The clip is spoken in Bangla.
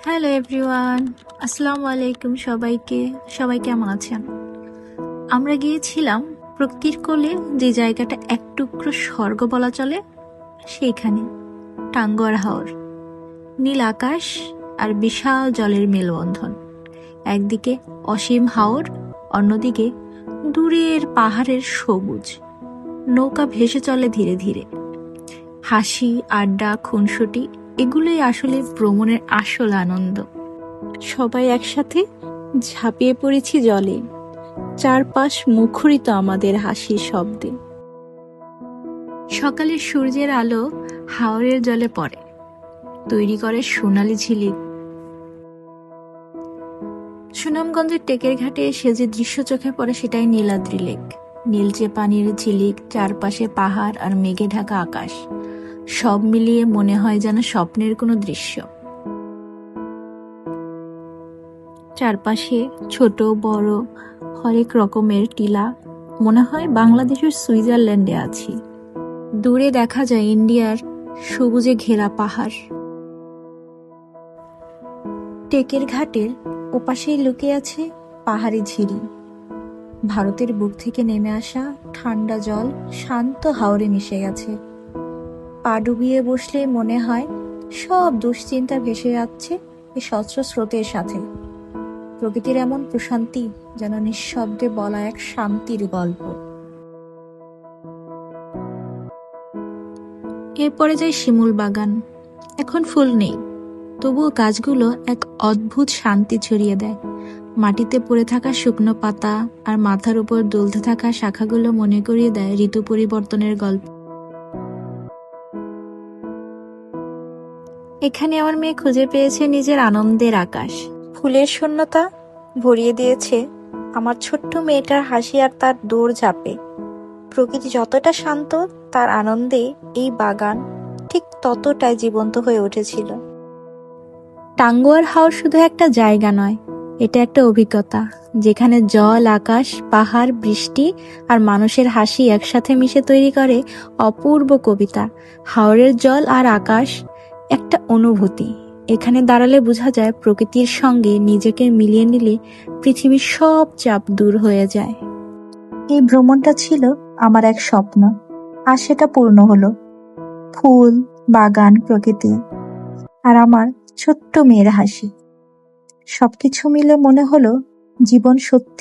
হ্যালো এভরিওয়ান, আসসালামু আলাইকুম সবাইকে। সবাই কেমন আছেন? আমরা গিয়েছিলাম প্রকৃতির কোলে, যে জায়গাটা এক টুকরো স্বর্গ বলা চলে, সেইখানে। টাঙ্গুয়ার হাওর, নীল আকাশ আর বিশাল জলের মেলবন্ধন। একদিকে অসীম হাওর, অন্যদিকে দূরের পাহাড়ের সবুজ। নৌকা ভেসে চলে ধীরে ধীরে। হাসি, আড্ডা, খুনসুটি, এগুলোই আসলে ভ্রমণের আসল আনন্দ। সবাই একসাথে ঝাঁপিয়ে পড়েছি জলে, চারপাশ মুখরিত আমাদের হাসির শব্দে। সকালের সূর্যের আলো হাওরের জলে পড়ে, তৈরি করে সোনালি ঝিলিক। সুনামগঞ্জের টেকের ঘাটে এসে যে দৃশ্য চোখে পড়ে সেটাই নীলাদ্রি লেক। নীলচে পানির ঝিলিক, চারপাশে পাহাড় আর মেঘে ঢাকা আকাশ, সব মিলিয়ে মনে হয় যেন স্বপ্নের কোনো দৃশ্য। চারপাশে ছোট বড় হরেক রকমের টিলা, মনে হয় বাংলাদেশের সুইজারল্যান্ডে আছি। দূরে দেখা যায় ইন্ডিয়ার সবুজে ঘেরা পাহাড়। টেকের ঘাটের ওপাশেই লুকিয়ে আছে পাহাড়ি ঝিরি। ভারতের বুক থেকে নেমে আসা ঠান্ডা জল শান্ত হাওরে মিশে গেছে। পা ডুবিয়ে বসলে মনে হয় সব দুশ্চিন্তা ভেসে যাচ্ছে এই স্বচ্ছ স্রোতের সাথে। প্রকৃতির এমন প্রশান্তি যেন নিঃশব্দে বলা এক শান্তির গল্প। এরপরে যাই শিমুল বাগান। এখন ফুল নেই, তবুও গাছগুলো এক অদ্ভুত শান্তি ছড়িয়ে দেয়। মাটিতে পড়ে থাকা শুকনো পাতা আর মাথার উপর দুলতে থাকা শাখাগুলো মনে করিয়ে দেয় ঋতু পরিবর্তনের গল্প। এখানে আমার মেয়ে খুঁজে পেয়েছে নিজের আনন্দের আকাশ। ফুলের শূন্যতা ভরিয়ে দিয়েছে আমার ছোট্ট মেয়েটার হাসি আর তার দৌড়ঝাঁপে। প্রকৃতি যতটা শান্ত, তার আনন্দে এই বাগান ঠিক ততটাই জীবন্ত হয়ে উঠেছিল। টাঙ্গুয়ার হাওর শুধু একটা জায়গা নয়, এটা একটা অভিজ্ঞতা, যেখানে জল, আকাশ, পাহাড়, বৃষ্টি আর মানুষের হাসি একসাথে মিশে তৈরি করে অপূর্ব কবিতা। হাওরের জল আর আকাশ একটা অনুভূতি। এখানে দাঁড়ালে বোঝা যায় প্রকৃতির সঙ্গে নিজেকে মিলিয়ে নিলে পৃথিবীর সব চাপ দূর হয়ে যায়। এই ভ্রমণটা ছিল আমার এক স্বপ্ন, আর সেটা পূর্ণ হলো। ফুল, বাগান, প্রকৃতি আর আমার ছোট্ট মেয়ের হাসি, সবকিছু মিলে মনে হলো জীবন সত্যি